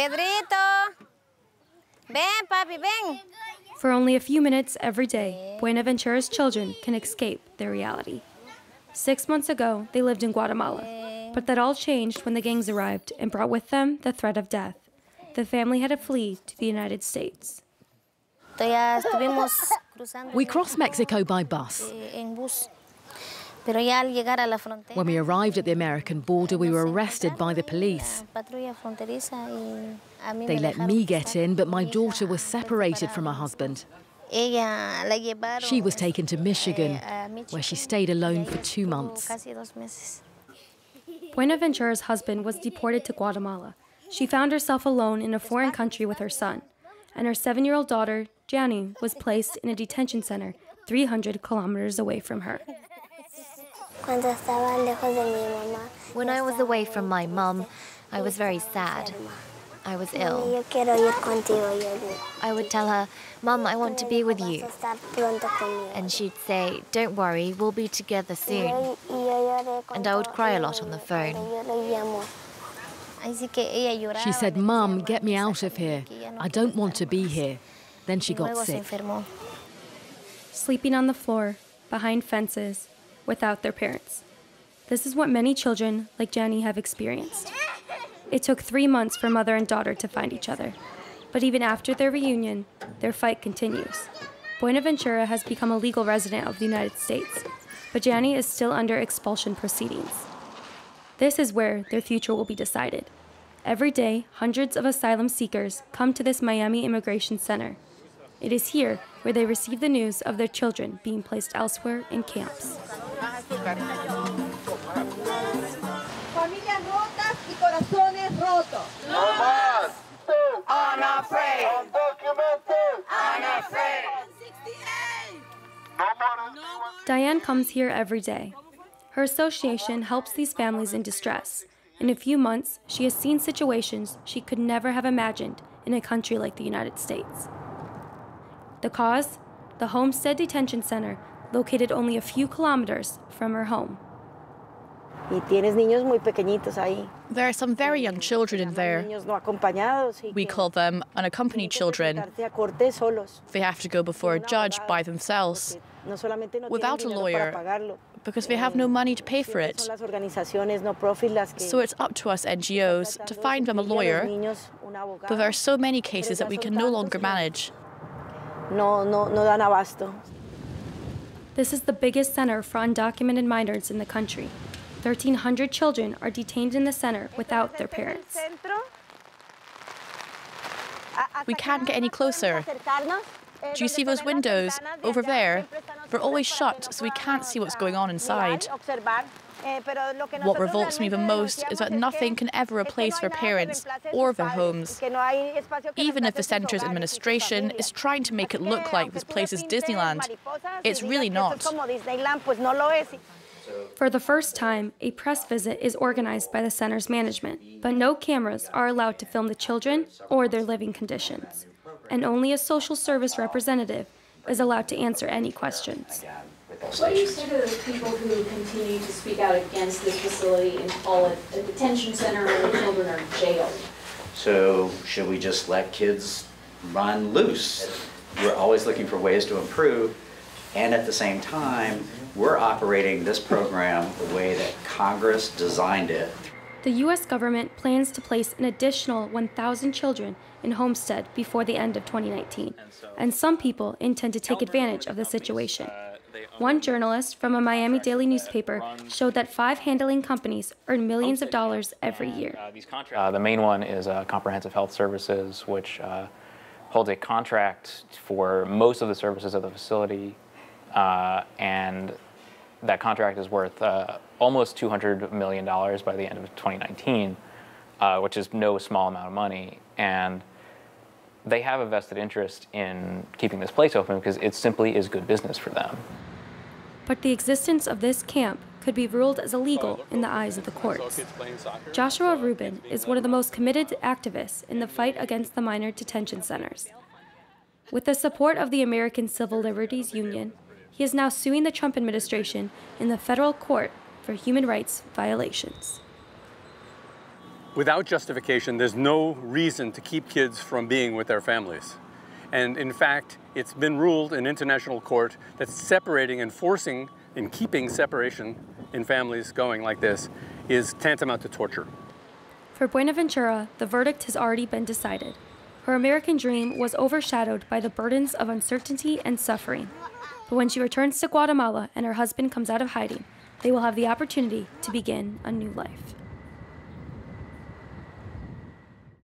Pedrito! Ven, papi, ven! For only a few minutes every day, Buenaventura's children can escape their reality. 6 months ago, they lived in Guatemala, but that all changed when the gangs arrived and brought with them the threat of death. The family had to flee to the United States. We crossed Mexico by bus. When we arrived at the American border, we were arrested by the police. They let me get in, but my daughter was separated from her husband. She was taken to Michigan, where she stayed alone for 2 months. Buenaventura's husband was deported to Guatemala. She found herself alone in a foreign country with her son, and her 7-year-old daughter, Gianni, was placed in a detention center 300 kilometers away from her. When I was away from my mum, I was very sad. I was ill. I would tell her, "Mum, I want to be with you." And she'd say, "Don't worry, we'll be together soon." And I would cry a lot on the phone. She said, "Mum, get me out of here. I don't want to be here." Then she got sick. Sleeping on the floor, behind fences, without their parents. This is what many children like Gianni have experienced. It took 3 months for mother and daughter to find each other. But even after their reunion, their fight continues. Buenaventura has become a legal resident of the United States, but Gianni is still under expulsion proceedings. This is where their future will be decided. Every day, hundreds of asylum seekers come to this Miami Immigration Center. It is here where they receive the news of their children being placed elsewhere in camps. Unafraid! Undocumented! Unafraid! Diane comes here every day. Her association helps these families in distress. In a few months, she has seen situations she could never have imagined in a country like the United States. The cause? The Homestead Detention Center, located only a few kilometers from her home. There are some very young children in there. We call them unaccompanied children. They have to go before a judge by themselves, without a lawyer, because they have no money to pay for it. So it's up to us NGOs to find them a lawyer, but there are so many cases that we can no longer manage. This is the biggest center for undocumented migrants in the country. 1,300 children are detained in the center without their parents. We can't get any closer. Do you see those windows over there? They're always shut, so we can't see what's going on inside. What revolts me the most is that nothing can ever replace their parents or their homes. Even if the center's administration is trying to make it look like this place is Disneyland, it's really not. For the first time, a press visit is organized by the center's management, but no cameras are allowed to film the children or their living conditions, and only a social service representative is allowed to answer any questions. What do you say to the people who continue to speak out against this facility and call it a detention center where the children are jailed? So should we just let kids run loose? We're always looking for ways to improve, and at the same time, we're operating this program the way that Congress designed it. The U.S. government plans to place an additional 1,000 children in Homestead before the end of 2019, and some people intend to take advantage of the situation. One journalist from a Miami daily newspaper showed that 5 handling companies earn millions of dollars every year. The main one is Comprehensive Health Services, which holds a contract for most of the services of the facility, and that contract is worth almost $200 million by the end of 2019, which is no small amount of money. And they have a vested interest in keeping this place open because it simply is good business for them. But the existence of this camp could be ruled as illegal in the eyes of the courts. Joshua Rubin is one of the most committed activists in the fight against the minor detention centers. With the support of the American Civil Liberties Union, he is now suing the Trump administration in the federal court for human rights violations. Without justification, there's no reason to keep kids from being with their families. And in fact, it's been ruled in international court that separating and forcing and keeping separation in families going like this is tantamount to torture. For Buenaventura, the verdict has already been decided. Her American dream was overshadowed by the burdens of uncertainty and suffering. But when she returns to Guatemala and her husband comes out of hiding, they will have the opportunity to begin a new life.